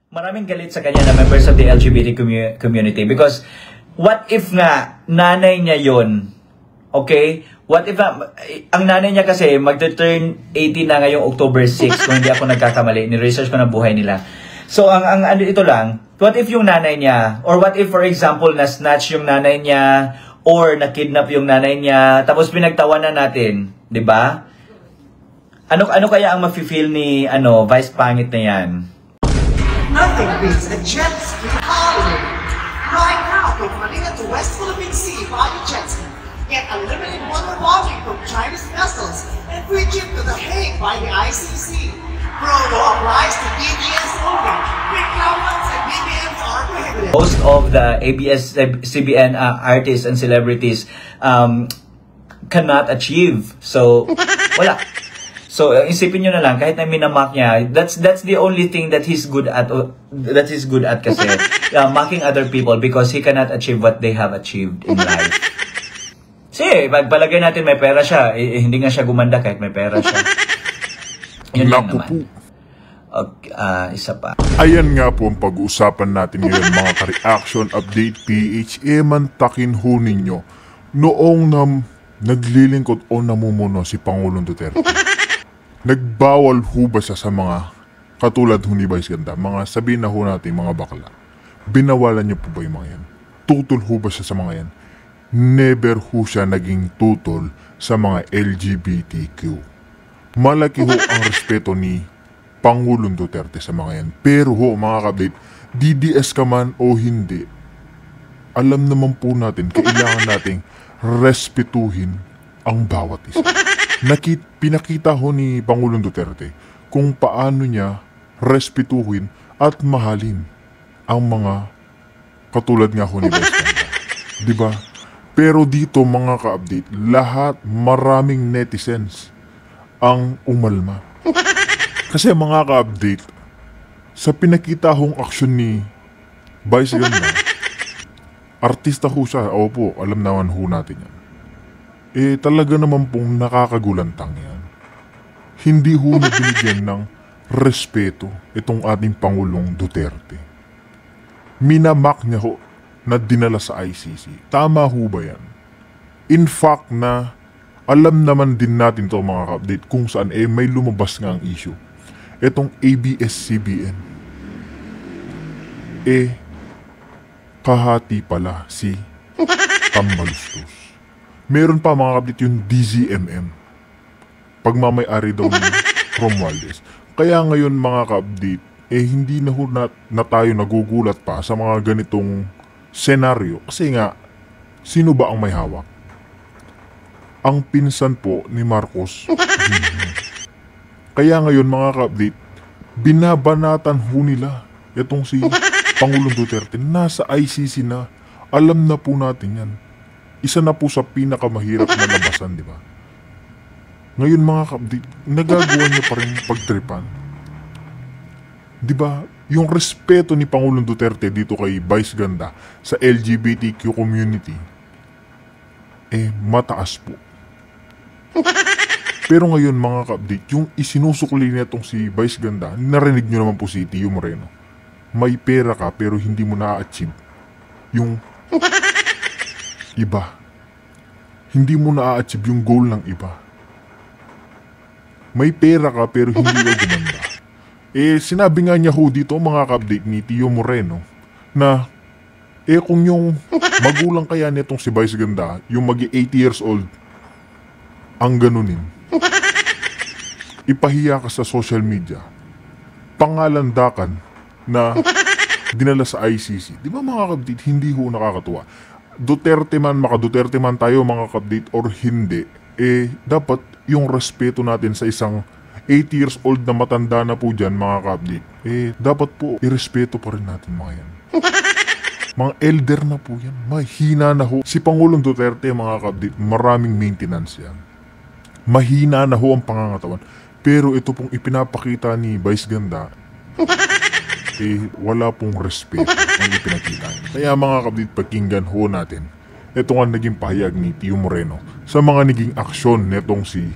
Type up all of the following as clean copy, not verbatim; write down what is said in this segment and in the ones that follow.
maraming galit sa kanya na members of the LGBT community because what if nga nanay niya yon? Okay? What if ang nanay niya kasi magte-turn 18 na ngayong October 6 kung hindi ako nagkakamali, ni-research ko na buhay nila. So ang ano ito lang, what if yung nanay niya, or what if for example na-snatch yung nanay niya or na-kidnap yung nanay niya tapos pinagtawanan natin, 'di ba? Ano kaya ang mafe-feel ni Vice Pangit na 'yan? Nothing beats a jet ski holiday. Right now, from Manila to West Philippine Sea via jet ski. Get unlimited water lodging from Chinese vessels and free trip to The Hague by the ICC. Promo applies to BBS only. Reclamants and BBMs are prohibited. Most of the ABS-CBN artists and celebrities cannot achieve. So, wala. So, isipin nyo na lang, kahit na minamak niya, that's the only thing that he's good at, kasi, mocking other people because he cannot achieve what they have achieved in life. Kasi, pagpalagay natin may pera siya, hindi nga siya gumanda kahit may pera siya. Yun lang naman. Okay, isa pa. Ayan nga po ang pag-uusapan natin ngayon mga ka-reaction update PH. Mantakin ho ninyo noong naglilingkod o namumuno si Pangulong Duterte. Nagbawal ho ba siya sa mga katulad ho ni Vice Ganda? Mga sabihin na ho natin mga bakla. Binawalan niyo po ba yung mga yan? Tutol ho ba siya sa mga yan? Never ho siya naging tutol sa mga LGBTQ. Malaki ho ang respeto ni Pangulong Duterte sa mga yan. Pero ho mga ka-update, DDS ka man o hindi, alam naman po natin, kailangan nating respetuhin ang bawat isa. Pinakita ho ni Pangulong Duterte kung paano niya respetuhin at mahalin ang mga katulad nga ho ni Vice Ganda. Diba? Pero dito mga ka-update, maraming netizens ang umalma. Kasi mga ka-update, sa pinakita hong aksyon ni Vice Ganda, artista ho siya, opo, alam naman ho natin yan. Talaga naman pong nakakagulantang yan. Hindi ho na binigyan ng respeto itong ating Pangulong Duterte. Minamak niya ho na dinala sa ICC. Tama ho ba yan? In fact na alam naman din natin to mga ka-update kung saan may lumabas nga ang issue. Itong ABS-CBN. Kahati pala si Tambalustos. Meron pa mga kapatid yung DZMM. Pagmamay-ari daw ni Romualdez. Kaya ngayon mga ka-update, hindi na tayo nagugulat pa sa mga ganitong senaryo. Kasi nga, sino ba ang may hawak? Ang pinsan po ni Marcos. Kaya ngayon mga ka-update, binabanatan ho nila itong si Pangulong Duterte. Nasa ICC na, alam na po natin yan. Isa na po sa pinakamahirap na labasan, di ba? Ngayon mga ka-update, nagagawa niya pa rin pagtripan. Di ba? Yung respeto ni Pangulong Duterte dito kay Vice Ganda sa LGBTQ community, mataas po. Pero ngayon mga ka-update, yung isinusukli niya itong si Vice Ganda, narinig nyo naman po si Tio Moreno. May pera ka pero hindi mo na-achieve yung iba. Hindi mo na-achieve yung goal ng iba. May pera ka pero hindi ka gumanda. Sinabi nga niya ho dito mga ka-update ni Tio Moreno na kung yung magulang kaya nitong si Vice Ganda, yung magi 80 years old, ang ganunin. Ipahiya ka sa social media. Pangalandakan na dinala sa ICC. Di ba mga ka-update, hindi ho nakakatuwa. Duterte man, maka-Duterte man tayo mga ka-update or hindi, dapat yung respeto natin sa isang 80 years old na matanda na po dyan mga ka-update, dapat po irespeto pa rin natin mga yan. Mga elder na po yan. Mahina na ho. Si Pangulong Duterte mga ka-update, maraming maintenance yan. Mahina na ho ang pangangatawan. Pero ito pong ipinapakita ni Vice Ganda, wala pong respeto ang ipinakita niya. Kaya mga kapatid, pakinggan ho natin. Ito nga naging pahayag ni Tio Moreno sa mga naging aksyon netong si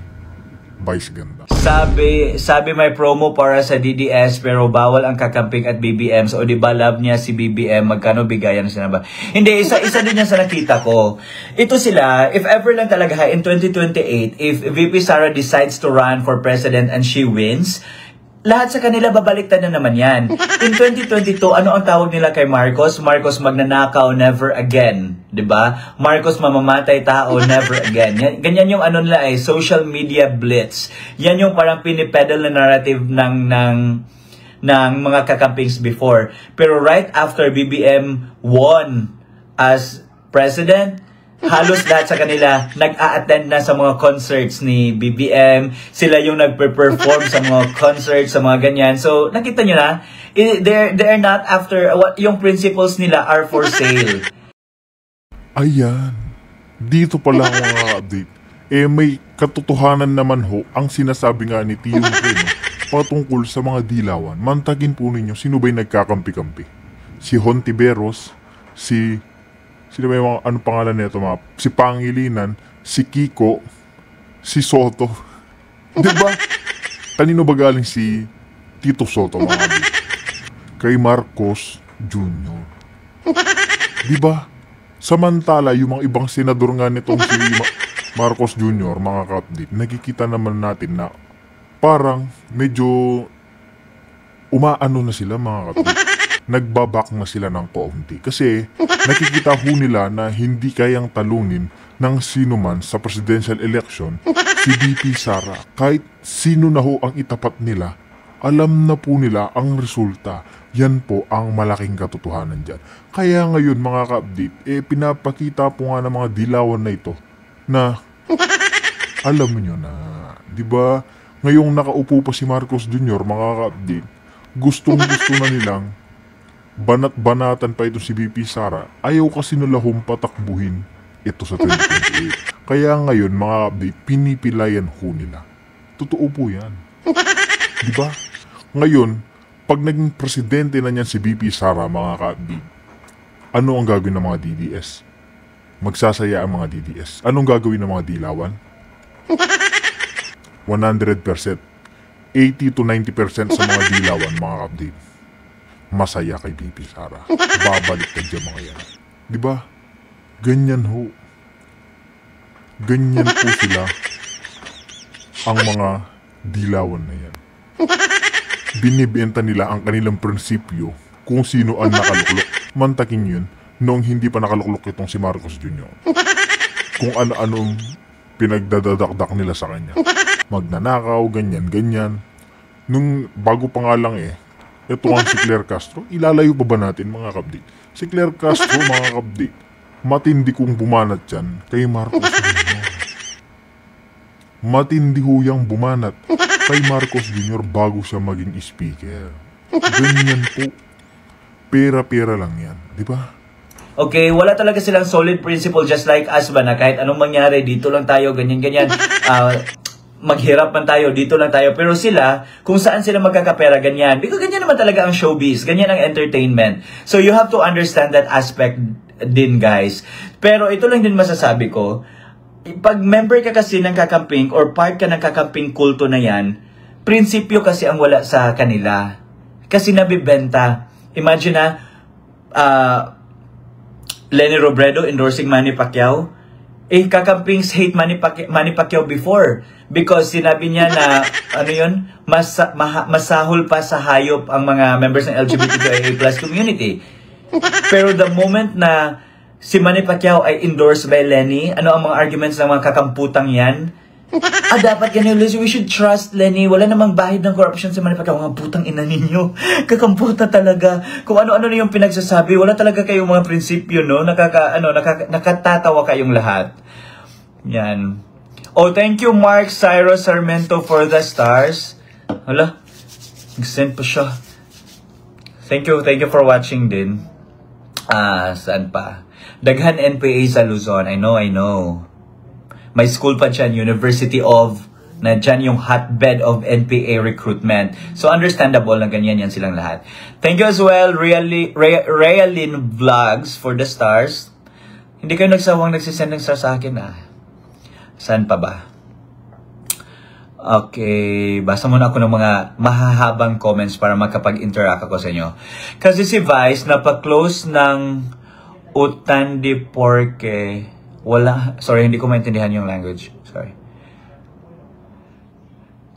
Vice ganda. Sabi may promo para sa DDS pero bawal ang kakamping at BBM. So, di ba love niya si BBM? Magkano bigayan sila ba? Hindi, isa din yan sa nakita ko. Ito sila, if ever lang talaga in 2028, if VP Sara decides to run for president and she wins, lahat sa kanila babaliktad na naman yan. In 2022, ano ang tawag nila kay Marcos? Marcos magnanakaw, never again. 'Di ba? Marcos mamamatay tao, never again. Ganyan yung ano nila social media blitz. Yan yung parang pinipedal na narrative ng mga kakampings before. Pero right after BBM won as president, halos lahat sa kanila nag-a-attend na sa mga concerts ni BBM. Sila yung nagpe-perform sa mga concerts, sa mga ganyan. So, nakita nyo na, they're not after, yung principles nila are for sale. Ayan. Dito pala ang mga update. May katotohanan naman ho ang sinasabi nga ni Tio Reno patungkol sa mga dilawan. Mantagin po ninyo, sino ba'y nagkakampi-kampi? Si Hontiveros, sino ba yung ano pangalan nito mga? Si Pangilinan, si Kiko, si Soto. Diba? Kanino ba galing si Tito Soto mga kabit? Kay Marcos Jr. Diba? Samantala, yung mga ibang senador nga nitong si Marcos Jr., mga kapdit, nakikita naman natin na parang medyo umaano na sila mga kapdit. Nagbabak na sila ng kaunti. Kasi nakikita ho nila na hindi kayang talunin ng sino man sa presidential election si VP Sara. Kahit sino na ho ang itapat nila, alam na po nila ang resulta. Yan po ang malaking katotohanan dyan. Kaya ngayon mga ka-update, pinapakita po nga ng mga dilawan na ito na alam nyo na, di ba? Ngayong nakaupo pa si Marcos Jr., mga ka-update, gustong-gusto na nilang banat-banatan pa ito si VP Sara. Ayaw kasi nila patakbuhin ito sa 2028. Kaya ngayon mga update, pinipilayan ho nila. Totoo po yan. Diba? Ngayon, pag naging presidente na niyan si VP Sara mga ka-update, ano ang gagawin ng mga DDS? Magsasaya ang mga DDS. Anong gagawin ng mga dilawan? 100%. 80 to 90% sa mga dilawan mga ka-update. Masaya kay VP Sara. Babalik ka dyan mga yan. Diba? Ganyan ho. Ganyan po sila ang mga dilawan na yan. Binibenta nila ang kanilang prinsipyo kung sino ang nakaluklok. Mantakin yun noong hindi pa nakaluklok itong si Marcos Jr. Kung ano-anong pinagdadadakdak nila sa kanya. Magnanakaw, ganyan-ganyan. Nung bago pa nga lang ito ang si Claire Castro, ilalayo pa ba natin mga kabdit? Si Claire Castro mga kabdit, matindi kong bumanat yan kay Marcos Jr. Matindi ho yang bumanat kay Marcos Jr. bago siya maging speaker. Ganyan po. Pera-pera lang yan, di ba? Okay, wala talaga silang solid principle just like us ba na kahit anong mangyari, dito lang tayo, ganyan-ganyan. Maghirap man tayo, dito lang tayo. Pero sila, kung saan sila magkakapera, ganyan. Because ganyan naman talaga ang showbiz. Ganyan ang entertainment. So you have to understand that aspect din, guys. Pero ito lang din masasabi ko. Pag member ka kasi ng kakamping or part ka ng kakamping kulto na yan, prinsipyo kasi ang wala sa kanila. Kasi nabibenta. Imagine na, Lenny Robredo endorsing Manny Pacquiao. Kakampings hate Manny Pacquiao before because sinabi niya na ano yun, masahol pa sa hayop ang mga members ng LGBTQIA+ community. Pero the moment na si Manny Pacquiao ay endorsed by Lenny, ano ang mga arguments ng mga kakamputang yan? Dapat yan, we should trust Lenny. Wala namang bahid ng corruption si Manny Pacquiao. Mga putang ina ninyo. Kakamputa talaga. Kung ano-ano na yung pinagsasabi, wala talaga kayong mga prinsipyo, no? Nakatatawa kayong lahat. Yan. Oh, thank you Mark Cyrus Sarmento for the stars. Hala, nag-send pa siya. Thank you for watching din. Saan pa? Daghan NPA sa Luzon. I know. May school pa dyan, University of, na dyan yung hotbed of NPA recruitment. So, understandable na ganyan yan silang lahat. Thank you as well, Realin Vlogs for the stars. Hindi kayo nagsawang nagsisend ng stars sa akin, Saan pa ba? Okay, basa muna ako ng mga mahahabang comments para makapag-interact ako sa inyo. Kasi si Vice, napa-close ng Utan de Porque. Wala, sorry, hindi ko maintindihan yung language. Sorry.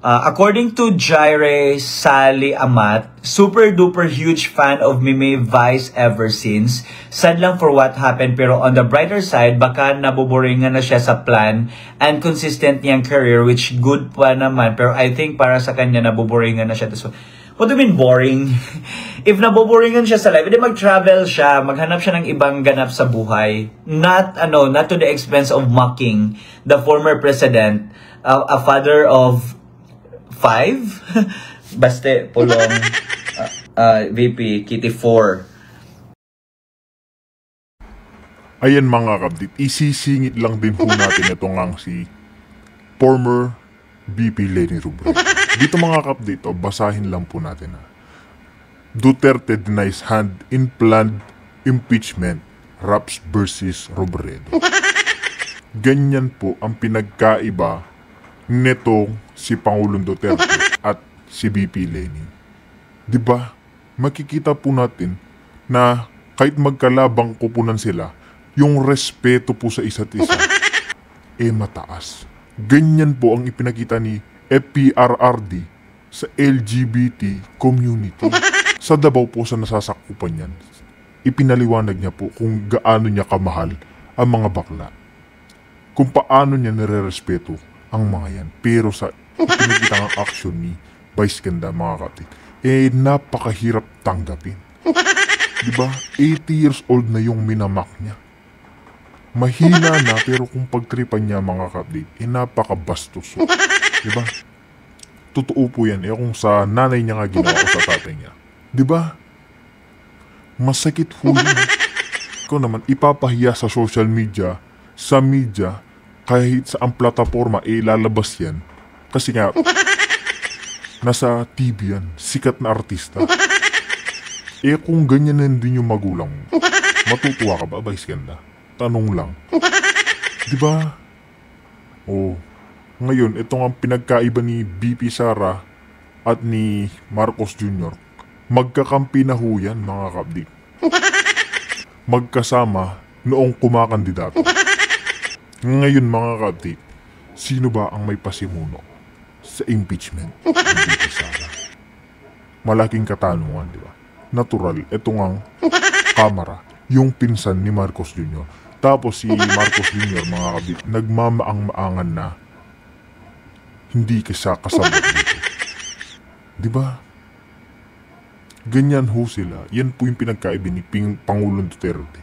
According to Jaire Sally Amat, super duper huge fan of Mime Vice ever since. Sad lang for what happened, pero on the brighter side, baka nabuboringan na siya sa plan and consistent niyang career, which good pa naman. Pero I think para sa kanya, nabuboringan na siya. So, what do you mean boring? If nabuboringan siya sa life, edi mag-travel siya, maghanap siya ng ibang ganap sa buhay. Not to the expense of mocking the former president, a father of 5? Baste, Pulong, VP, Kitty 4. Ayan mga kabdit, isisingit lang din po natin itong ang si former VP Leni Robredo. Dito mga kabdit, basahin lang po natin ha. Duterte denies hand in planned impeachment, Raps versus Robredo. Ganyan po ang pinagkaiba netong si Pangulong Duterte at si VP Leni. Diba? Makikita po natin na kahit magkalabang kupunan sila, yung respeto po sa isa't isa, mataas. Ganyan po ang ipinakita ni FPRRD sa LGBT community. Sa Davao po sa nasasakupan yan, ipinaliwanag niya po kung gaano niya kamahal ang mga bakla. Kung paano niya nire-respeto ang mga yan. Pero sa pinakita ng action ni Vice Ganda, mga kapatid, napakahirap tanggapin. Diba? 80 years old na yung minamak niya. Mahina na, pero kung pagtripan niya, mga kapatid, napakabastos. Diba? Totoo po yan. Kung sa nanay niya nga ginawa ko sa tatay niya. Diba? Masakit po yun. Ikaw naman, ipapahiya sa social media, sa media, kahit sa ang plataforma, lalabas yan. Kasi nga, nasa TV yan, sikat na artista. Kung ganyan na din yung magulang mo, matutuwa ka ba, Vice Ganda? Tanong lang. Diba? Ngayon, itong ang pinagkaiba ni BP Sara at ni Marcos Jr. Magkakampi na ho yan, mga kabdik. Magkasama noong kumakandidato. Ngayon mga kabdik, sino ba ang may pasimuno sa impeachment ng BP Sara? Malaking katanungan, di ba? Natural, itong ang Kamara, yung pinsan ni Marcos Jr. Tapos si Marcos Jr., mga kabdik, nagmamaang-maangan na hindi kasi kasabot dito. Di ba? Ganyan ho sila. Yan po yung pinagkaiba ni Pangulong Duterte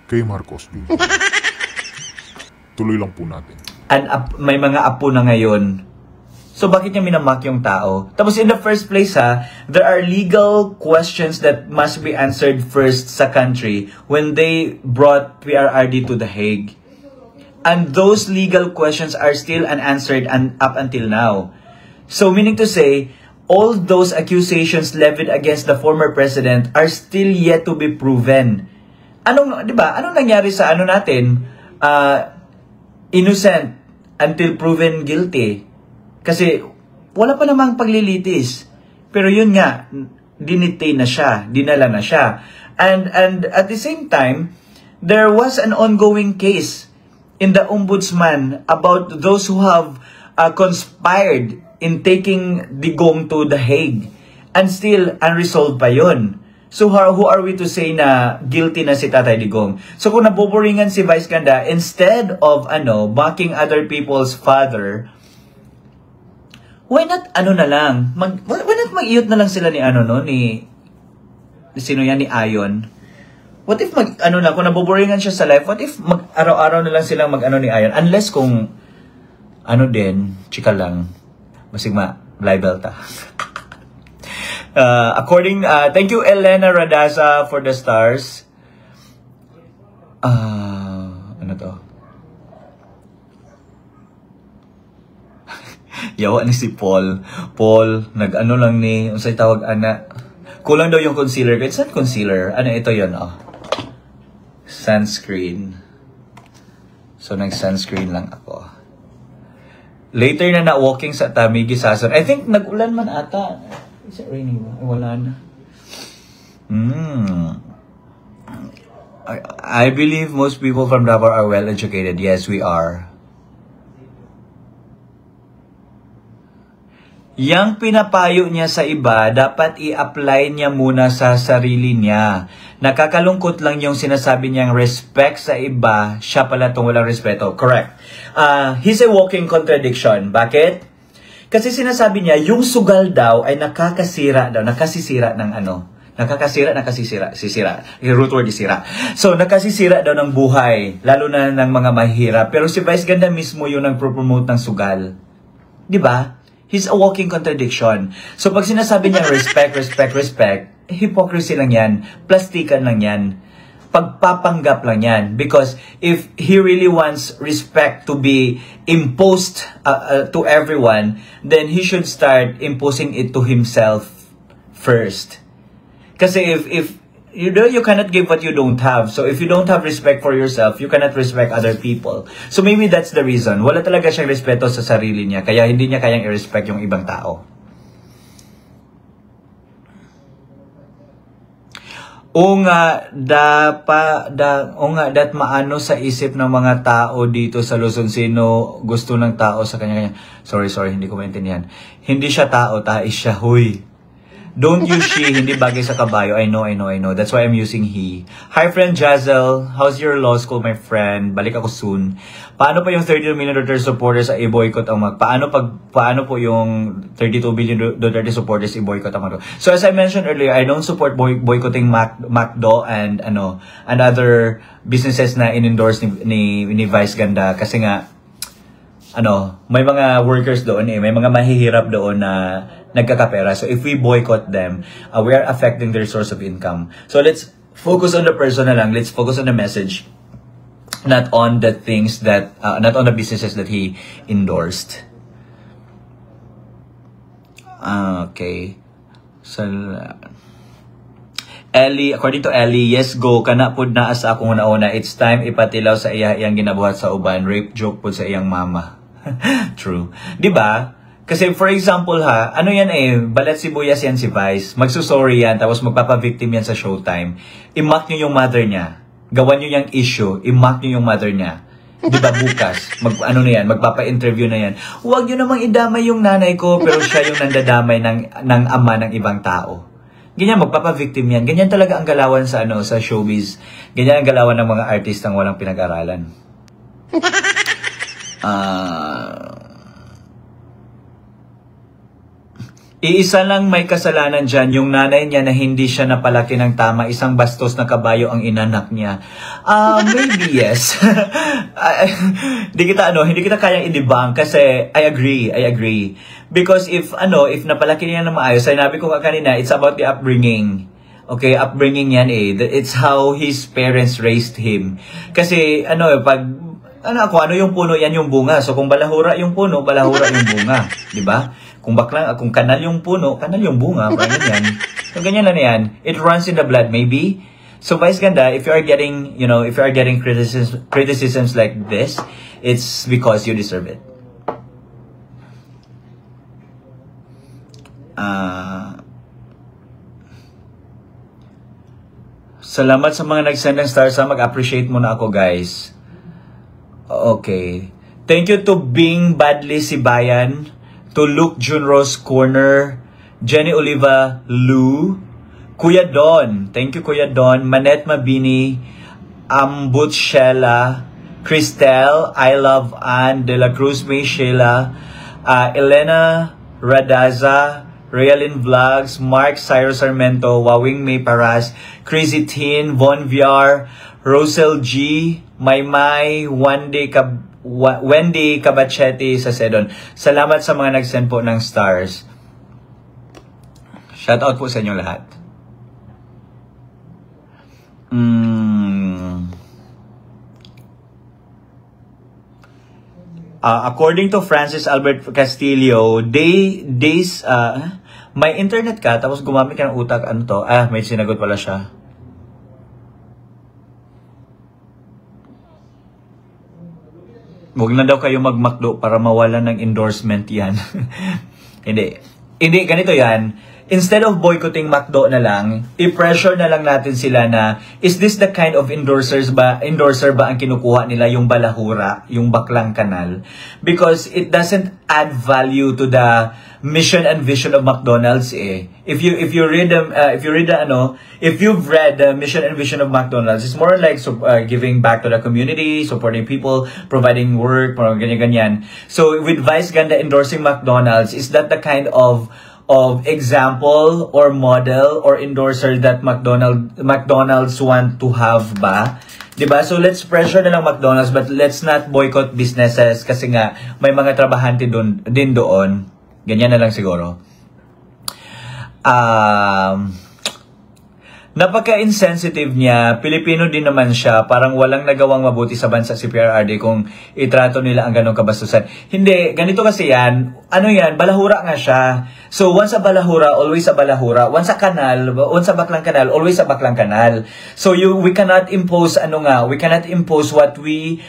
kay Marcos Jr. Tuloy lang po natin. May mga apo na ngayon. So bakit niya minamak yung tao? Tapos in the first place there are legal questions that must be answered first sa country when they brought PRRD to The Hague. And those legal questions are still unanswered up until now. So meaning to say, all those accusations levied against the former president are still yet to be proven. Di ba? Anong nangyari sa natin? Innocent until proven guilty. Kasi wala pa namang paglilitis. Pero yun nga, dinitain na siya, dinala na siya. And at the same time, there was an ongoing case in the ombudsman about those who have conspired in taking Digong to The Hague. And still, unresolved pa yun. So who are we to say na guilty na si Tatay Digong? So kung naboboringan si Vice Ganda, instead of backing other people's father, why not na lang? Why not mag-iyot na lang sila ni sino yan, ni Ayon? What if kung naboboringan siya sa life, what if araw-araw na lang silang ni Ayon? Unless kung chika lang, masigma, libel ta. Thank you Elena Radasa for the stars. Ano to? Yawa ni si Paul. Paul, lang ni, unsay tawag ana. Kulang daw yung concealer. Kahit saan concealer? Ito yun, Sunscreen. So, nag-sunscreen lang ako. Later na walking sa Tamigi Sason. I think nag-ulan man ata. Is it raining ba? Ay, wala na. I believe most people from Davao are well educated. Yes, we are. Yang pinapayo niya sa iba, dapat i-apply niya muna sa sarili niya. Nakakalungkot lang yung sinasabi niyang respect sa iba, siya pala itong walang respeto. Correct. He's a walking contradiction. Bakit? Kasi sinasabi niya, yung sugal daw ay nakasisira ng ano. Sisira. Yung root word is sira. So, nakasisira daw ng buhay, lalo na ng mga mahirap. Pero si Vice Ganda mismo yung nag-promote ng sugal. Di ba? He's a walking contradiction. So, pag sinasabi niya respect, hypocrisy lang yan. Plastikan lang yan. Pagpapanggap lang yan. Because if he really wants respect to be imposed to everyone, then he should start imposing it to himself first. Kasi if you know, you cannot give what you don't have. So if you don't have respect for yourself, you cannot respect other people. So maybe that's the reason. Wala talaga siyang respeto sa sarili niya, kaya hindi niya kayang i-respect yung ibang tao. Dat maano sa isip ng mga tao dito sa Luzon, sino gusto ng tao sa kanya-kanya. Sorry, hindi ko maintindihan. Hindi siya tao, tais siya, huy. Don't use she, hindi bagay sa kabayo. I know. That's why I'm using he. Hi friend Jazel, how's your law school, my friend? Balik ako soon. Paano pa yung 32 million Duterte supporters sa i-boycott ang paano po yung 32 billion Duterte supporters i-boycott ang So as I mentioned earlier, I don't support boycotting MacDo and other businesses na in-endorse ni Vice Ganda kasi nga may mga workers doon may mga mahihirap doon na nagkakapera. So if we boycott them, we are affecting their source of income. So let's focus on the person na lang. Let's focus on the message, not on the things that, not on the businesses that he endorsed. Okay. So, Ellie, according to Ellie, yes go, kana pud naa sa akong una-una. It's time ipatilaw sa iyang ginabuhat sa uban. Rape joke pud sa iyang mama. True. 'Di ba? Kasi for example balat sibuyas yan si Vice. Magsusorry yan, tapos magpapavictim yan sa Showtime. I-mock nyo yung mother niya. Gawan nyo yung issue, i-mock nyo yung mother niya. Diba bukas, magpapa-interview na yan. Huwag nyo namang idamay yung nanay ko, pero siya yung nandadamay ng ama ng ibang tao. Ganyan, magpapa-victim yan. Ganyan talaga ang galawan sa showbiz. Ganyan ang galawan ng mga artistang walang pinag-aralan. Iisa lang may kasalanan dyan, yung nanay niya na hindi siya napalaki ng tama, isang bastos na kabayo ang inanak niya. Maybe yes. Hindi kita kayang i-debunk kasi I agree. Because if napalaki niya na maayos, sinabi ko kanina, it's about the upbringing. Okay, upbringing yan It's how his parents raised him. Kasi kung ano yung puno, yan yung bunga. So kung balahura yung puno, balahura yung bunga, 'di ba? Kung kanal yung puno, kanal yung bunga, parang yan. So ganyan na yan. It runs in the blood maybe. So Vice Ganda, if you are getting criticisms like this, it's because you deserve it. Salamat sa mga nag-send ng stars. Mag-appreciate muna ako, guys. Okay. Thank you to Bing Badly Sibayan, to Luke Junros Corner, Jenny Oliva Lu, Kuya Don. Thank you, Kuya Don. Manette Mabini, Ambut Shella, Cristel, I Love Ann, De La Cruz May Sheila, Elena Radaza, Realin Vlogs, Mark Cyrus Sarmento, Wawing May Paras, Crazy Teen, Von VR, Rosel G, Maymay, Wendy Cabachete sa Sedon. Salamat sa mga nag-send po ng stars. Shout out po sa inyo lahat. According to Francis Albert Castillo, may internet ka tapos gumamit ka ng utak, may sinagot pala siya. Huwag na daw kayo mag-McDo para mawalan ng endorsement yan. Hindi. Hindi, ganito yan. Instead of boycotting McDo na lang, i-pressure na lang natin sila na, is this the kind of endorser ba ang kinukuha nila, yung balahura, yung baklang kanal? Because it doesn't add value to the mission and vision of McDonald's eh. If you've read the mission and vision of McDonald's, it's more like giving back to the community, supporting people, providing work, parang ganyan-ganyan. So with Vice Ganda endorsing McDonald's, is that the kind of example or model or endorser that McDonald's want to have ba? Diba? So let's pressure na lang McDonald's, but let's not boycott businesses kasi nga may mga trabahante din doon. Ganyan na lang siguro. Napaka-insensitive niya. Pilipino din naman siya. Parang walang nagawang mabuti sa bansa si PRRD kung itrato nila ang ganong kabastusan. Hindi. Ganito kasi yan. Ano yan? Balahura nga siya. So, once a balahura, always a balahura. Once a baklang kanal, always a baklang kanal. So, we cannot impose, we cannot impose what we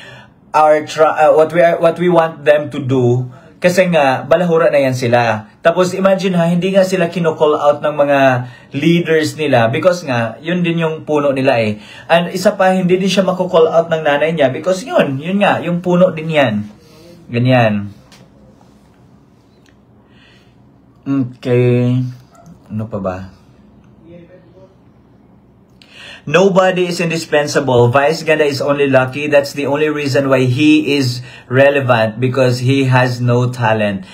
want them to do. Kasi nga, balahura na yan sila. Tapos imagine ha, hindi nga sila kino-call out ng mga leaders nila because nga, yun din yung puno nila eh. And isa pa, hindi din siya mako-call out ng nanay niya because yun nga, yung puno din yan. Ganyan. Okay. Ano pa ba? Nobody is indispensable. Vice Ganda is only lucky. That's the only reason why he is relevant, because he has no talent.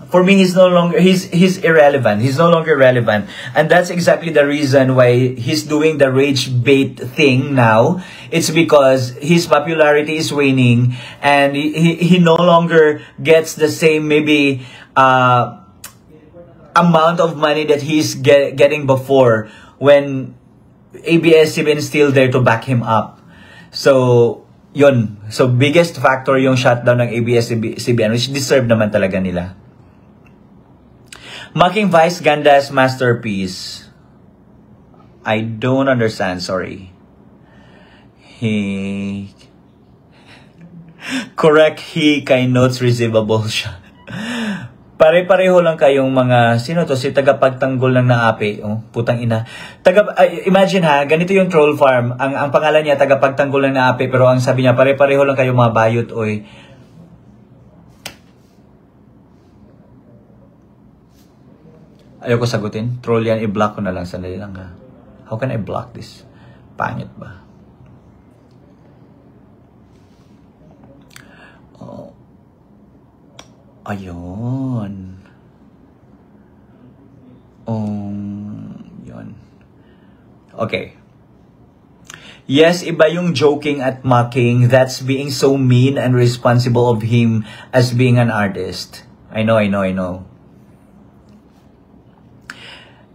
For me, he's irrelevant. He's no longer relevant. And that's exactly the reason why he's doing the rage bait thing now. It's because his popularity is waning and he no longer gets the same maybe amount of money that he's getting before when ABS-CBN is still there to back him up. So, yun. So, biggest factor yung shutdown ng ABS-CBN, which deserve naman talaga nila. Mocking Vice Ganda's masterpiece. I don't understand, sorry. Correct, kay notes receivable siya. Pare-pareho lang kayong mga, sino to? Si tagapagtanggol ng naapi. Oh, putang ina. Imagine ha, ganito yung troll farm. Ang pangalan niya, tagapagtanggol ng naapi. Pero ang sabi niya, pare-pareho lang kayong mga bayot, oy. Ayoko sagutin. Troll yan, i-block ko na lang. Sandali lang ha. How can I block this? Pangit ba? Oh. Ayun. Yun. Okay. Yes, iba yung joking at mocking. That's being so mean and responsible of him as being an artist. I know.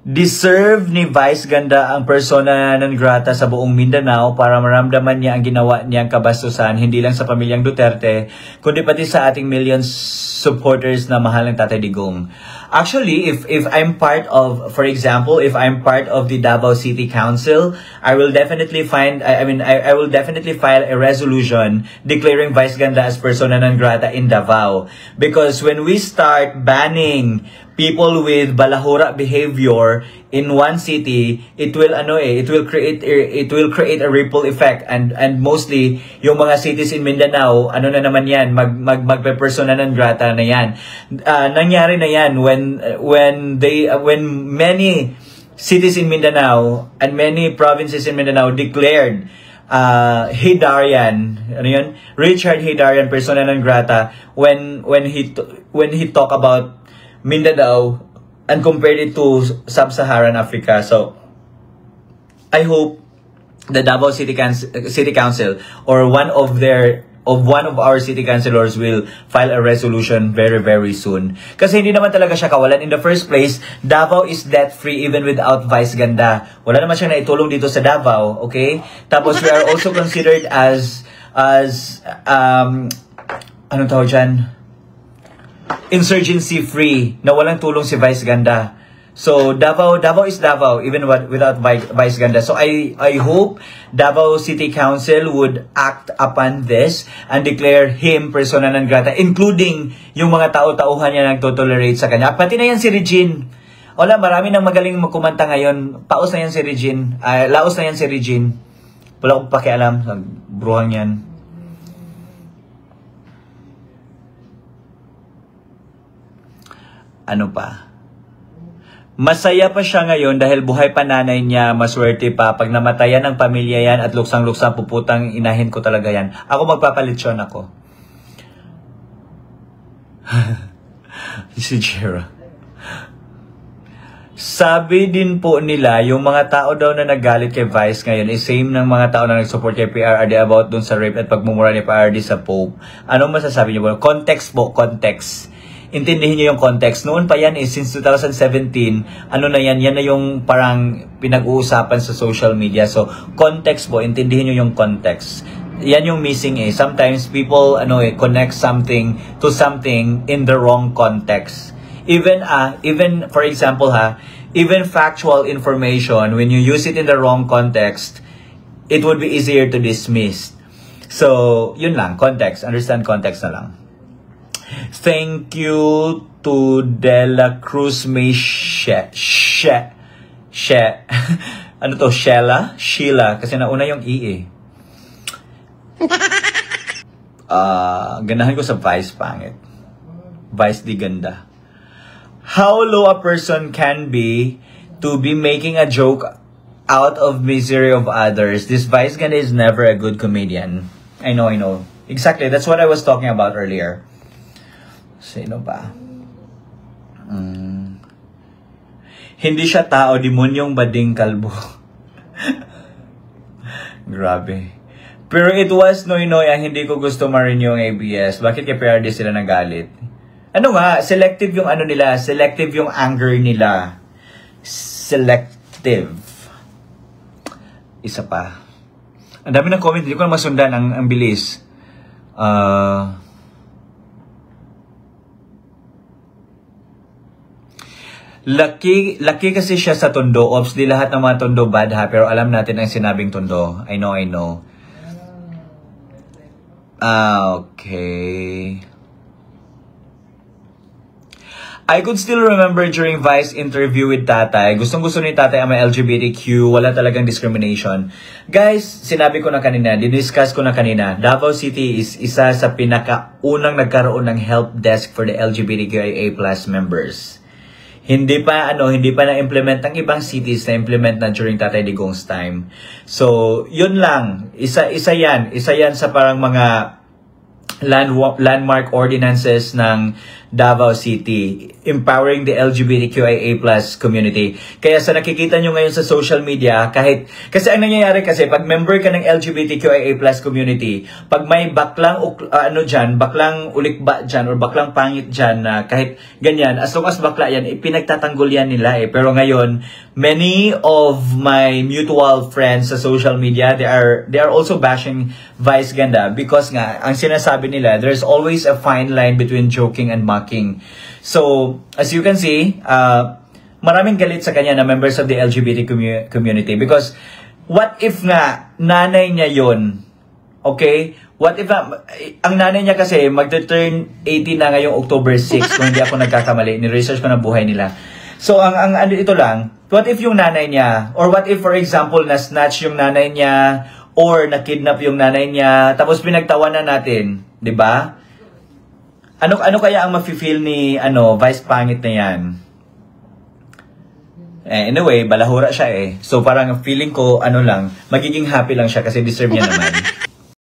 Deserve ni Vice Ganda ang persona non grata sa buong Mindanao para maramdaman niya ang ginawa niyang kabastusan, hindi lang sa pamilyang Duterte, kundi pati sa ating millions supporters na mahal ng Tatay Digong. Actually, if I'm part of, for example, if I'm part of the Davao City Council, I will definitely I will definitely file a resolution declaring Vice Ganda as persona non grata in Davao. Because when we start banning people with balahura behavior in one city, it will create a ripple effect, and mostly yung mga cities in Mindanao, na naman yan, magpe-persona non grata na yan. Nangyari na yan when many cities in Mindanao and many provinces in Mindanao declared Richard Haydarian persona non grata when he talk about Mindanao and compared it to Sub-Saharan Africa. So, I hope the Davao City Council or one of our city councilors will file a resolution very, very soon. Kasi hindi naman talaga siya kawalan. In the first place, Davao is debt-free even without Vice Ganda. Wala naman siya naitulong dito sa Davao, okay? Tapos we are also considered as anong tawag dyan? Insurgency free, na walang tulong si Vice Ganda. So Davao is Davao even without Vice Ganda. So I hope Davao City Council would act upon this and declare him persona non grata, including yung mga tao-tauhan niya nagtotolerate sa kanya. Pati na yan si Regine. Wala, marami nang magaling magkumanta ngayon. Paus na yan si Regine. Laos na yan si Regine. Wala akong pakialam sa bruhang yan. Ano pa? Masaya pa siya ngayon dahil buhay pa nanay niya, maswerte pa. Pag namatayan ng pamilya yan at luksang-luksang puputang inahin ko talaga yan. Ako magpapalitsyon ako. Si Jera. Sabi din po nila, yung mga tao daw na nagalit kay Vice ngayon is same ng mga tao na nag-support kay PRRD about dun sa rape at pagmumura ni PRRD sa Pope. Anong masasabi niyo po? Context po, context. Intindihin niyo yung context. Noon pa yan since 2017, ano na yan na yung parang pinag-uusapan sa social media. So, context po, intindihin niyo yung context. Yan yung missing Sometimes people connect something to something in the wrong context. Even for example even factual information, when you use it in the wrong context, it would be easier to dismiss. So, yun lang, context. Understand context na lang. Thank you to Dela Cruz May ano to? Sheila? Kasi nauna yung E ganahan ko sa Vice pangit. Vice di ganda. How low a person can be to be making a joke out of misery of others. This Vice ganda is never a good comedian. I know. Exactly, that's what I was talking about earlier. Sino ba? Hindi siya tao, demonyong bading kalbo. Grabe. Pero it was Noynoy ang hindi ko gusto ma-renew yung ABS. Bakit kay PRD sila nagalit? Ano nga, selective yung nila, selective yung anger nila. Selective. Isa pa. Ang dami ng comment, hindi ko na masundan, ang bilis. Laki kasi siya sa Tondo. Ops, di lahat ng mga Tondo bad pero alam natin ang sinabing Tondo. I know. Okay. I could still remember during Vice interview with Tatay. Gustong-gusto ni Tatay ang may LGBTQ. Wala talagang discrimination. Guys, sinabi ko na kanina, diniscuss ko na kanina, Davao City is isa sa pinakaunang nagkaroon ng help desk for the LGBTQIA+ members. Hindi pa na-implement ng ibang cities, na-implement na during Tatay Digong's time. So, yun lang. Isa yan sa parang mga landmark ordinances ng Davao City, empowering the LGBTQIA+ community. Kaya sa nakikita nyo ngayon sa social media, kasi ang nangyayari kasi, pag member ka ng LGBTQIA+ community, pag may baklang baklang ulikba dyan, or baklang pangit dyan, na kahit ganyan, as long as bakla yan, pinagtatanggol yan nila Pero ngayon, many of my mutual friends sa social media, they are also bashing Vice Ganda because nga, ang sinasabi nila, there's always a fine line between joking and mocking. So, as you can see, maraming galit sa kanya na members of the LGBT community because what if nga nanay niya yon? Okay? What if ang nanay niya kasi magte-turn 18 na ngayong October 6 kung hindi ako nagkakamali, ni-research ko na buhay nila. So, ang ito lang, what if yung nanay niya, or what if for example na-snatch yung nanay niya, or na-kidnap yung nanay niya, tapos pinagtawanan natin, 'di ba? Ano kaya ang mafe-feel ni Vice pangit na 'yan? Anyway, balahura siya So parang feeling ko magiging happy lang siya kasi deserve niya naman.